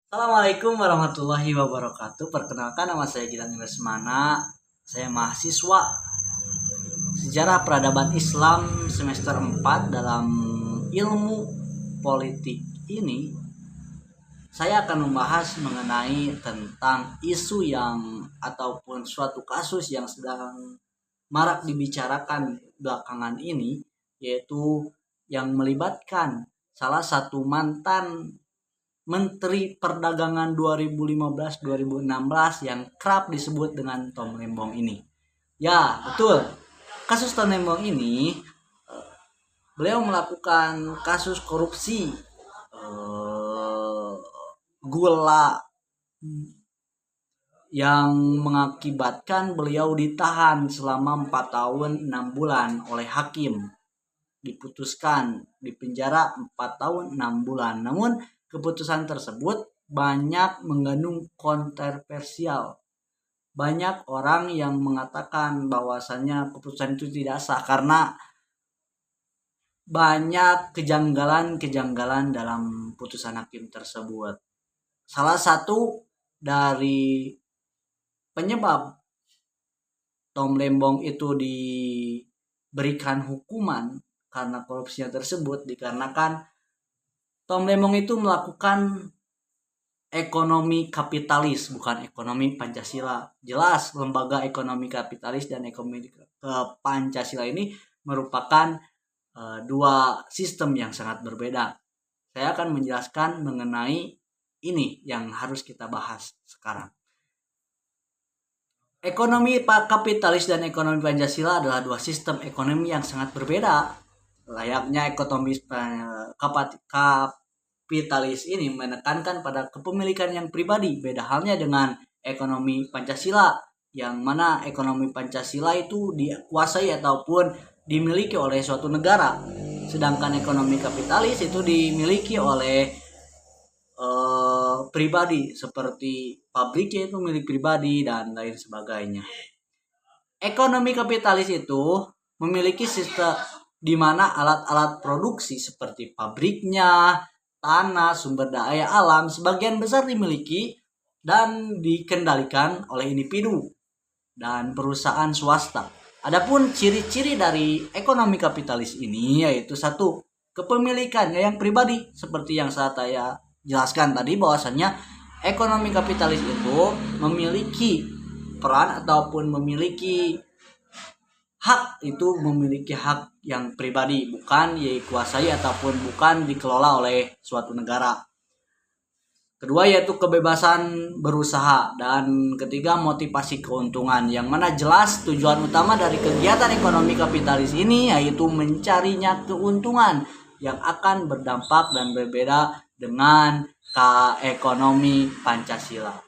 Assalamualaikum warahmatullahi wabarakatuh. Perkenalkan, nama saya Gilang Lesmana. Saya mahasiswa Sejarah Peradaban Islam semester 4 dalam ilmu politik ini. Saya akan membahas mengenai tentang isu yang ataupun suatu kasus yang sedang marak dibicarakan belakangan ini, yaitu yang melibatkan salah satu mantan Menteri Perdagangan 2015-2016 yang kerap disebut dengan Tom Lembong ini. Ya, betul. Kasus Tom Lembong ini, beliau melakukan kasus korupsi gula yang mengakibatkan beliau ditahan selama 4 tahun 6 bulan oleh hakim. Diputuskan di penjara 4 tahun 6 bulan. Namun keputusan tersebut banyak mengandung kontroversial. Banyak orang yang mengatakan bahwasannya keputusan itu tidak sah karena banyak kejanggalan-kejanggalan dalam putusan hakim tersebut. Salah satu dari penyebab Tom Lembong itu diberikan hukuman karena korupsinya tersebut dikarenakan Tom Lembong itu melakukan ekonomi kapitalis, bukan ekonomi Pancasila. Jelas lembaga ekonomi kapitalis dan ekonomi Pancasila ini merupakan dua sistem yang sangat berbeda. Saya akan menjelaskan mengenai ini yang harus kita bahas sekarang. Ekonomi kapitalis dan ekonomi Pancasila adalah dua sistem ekonomi yang sangat berbeda. Layaknya ekonomi kapitalis ini menekankan pada kepemilikan yang pribadi. Beda halnya dengan ekonomi Pancasila, yang mana ekonomi Pancasila itu dikuasai ataupun dimiliki oleh suatu negara. Sedangkan ekonomi kapitalis itu dimiliki oleh pribadi, seperti pabriknya itu milik pribadi dan lain sebagainya. Ekonomi kapitalis itu memiliki sistem di mana alat-alat produksi seperti pabriknya, tanah, sumber daya alam sebagian besar dimiliki dan dikendalikan oleh individu dan perusahaan swasta. Adapun ciri-ciri dari ekonomi kapitalis ini yaitu satu, kepemilikannya yang pribadi, seperti yang saya jelaskan tadi bahwasannya ekonomi kapitalis itu memiliki peran ataupun memiliki hak, itu memiliki hak yang pribadi, bukan dikuasai ataupun bukan dikelola oleh suatu negara. Kedua yaitu kebebasan berusaha, dan ketiga motivasi keuntungan, yang mana jelas tujuan utama dari kegiatan ekonomi kapitalis ini yaitu mencarinya keuntungan yang akan berdampak dan berbeda dengan ekonomi Pancasila.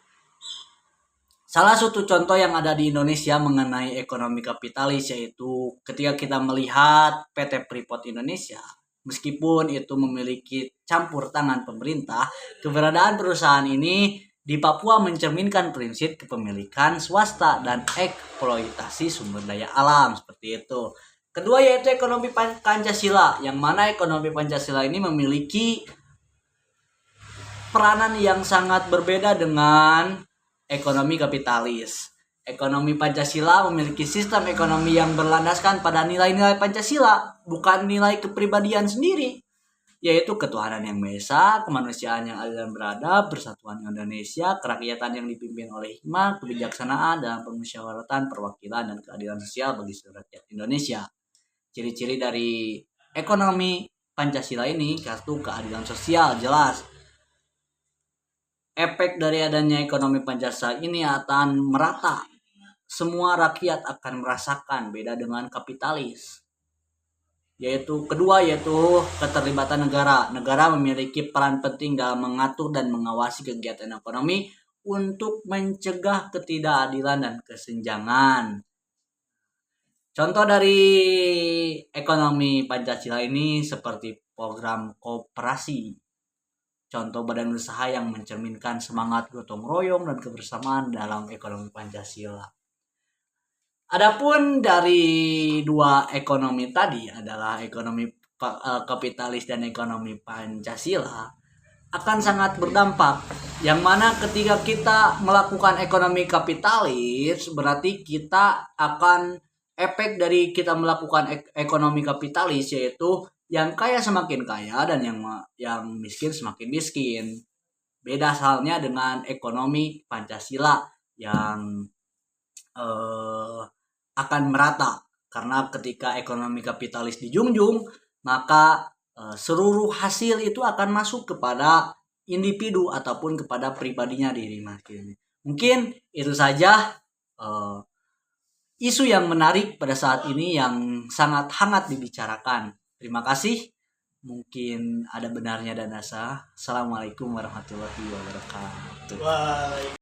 Salah satu contoh yang ada di Indonesia mengenai ekonomi kapitalis yaitu ketika kita melihat PT Freeport Indonesia. Meskipun itu memiliki campur tangan pemerintah, keberadaan perusahaan ini di Papua mencerminkan prinsip kepemilikan swasta dan eksploitasi sumber daya alam, seperti itu. Kedua yaitu ekonomi Pancasila, yang mana ekonomi Pancasila ini memiliki peranan yang sangat berbeda dengan ekonomi kapitalis. Ekonomi Pancasila memiliki sistem ekonomi yang berlandaskan pada nilai-nilai Pancasila, bukan nilai kepribadian sendiri, yaitu ketuhanan yang Maha Esa, kemanusiaan yang adil dan beradab, persatuan Indonesia, kerakyatan yang dipimpin oleh hikmah, kebijaksanaan, dan permusyawaratan, perwakilan, dan keadilan sosial bagi seluruh rakyat Indonesia. Ciri-ciri dari ekonomi Pancasila ini, satu, keadilan sosial, jelas. Efek dari adanya ekonomi Pancasila ini akan merata. Semua rakyat akan merasakan, beda dengan kapitalis. Yaitu kedua yaitu keterlibatan negara. Negara memiliki peran penting dalam mengatur dan mengawasi kegiatan ekonomi untuk mencegah ketidakadilan dan kesenjangan. Contoh dari ekonomi Pancasila ini seperti program koperasi. Contoh badan usaha yang mencerminkan semangat gotong royong dan kebersamaan dalam ekonomi Pancasila. Adapun dari dua ekonomi tadi adalah ekonomi kapitalis dan ekonomi Pancasila. akan sangat berdampak. Yang mana ketika kita melakukan ekonomi kapitalis, berarti kita akan efek dari kita melakukan ekonomi kapitalis, yaitu yang kaya semakin kaya dan yang miskin semakin miskin. Beda halnya dengan ekonomi Pancasila yang akan merata, karena ketika ekonomi kapitalis dijunjung, maka seluruh hasil itu akan masuk kepada individu ataupun kepada pribadinya diri masing. Mungkin itu saja isu yang menarik pada saat ini yang sangat hangat dibicarakan. Terima kasih. Mungkin ada benarnya dan asa. Assalamualaikum warahmatullahi wabarakatuh.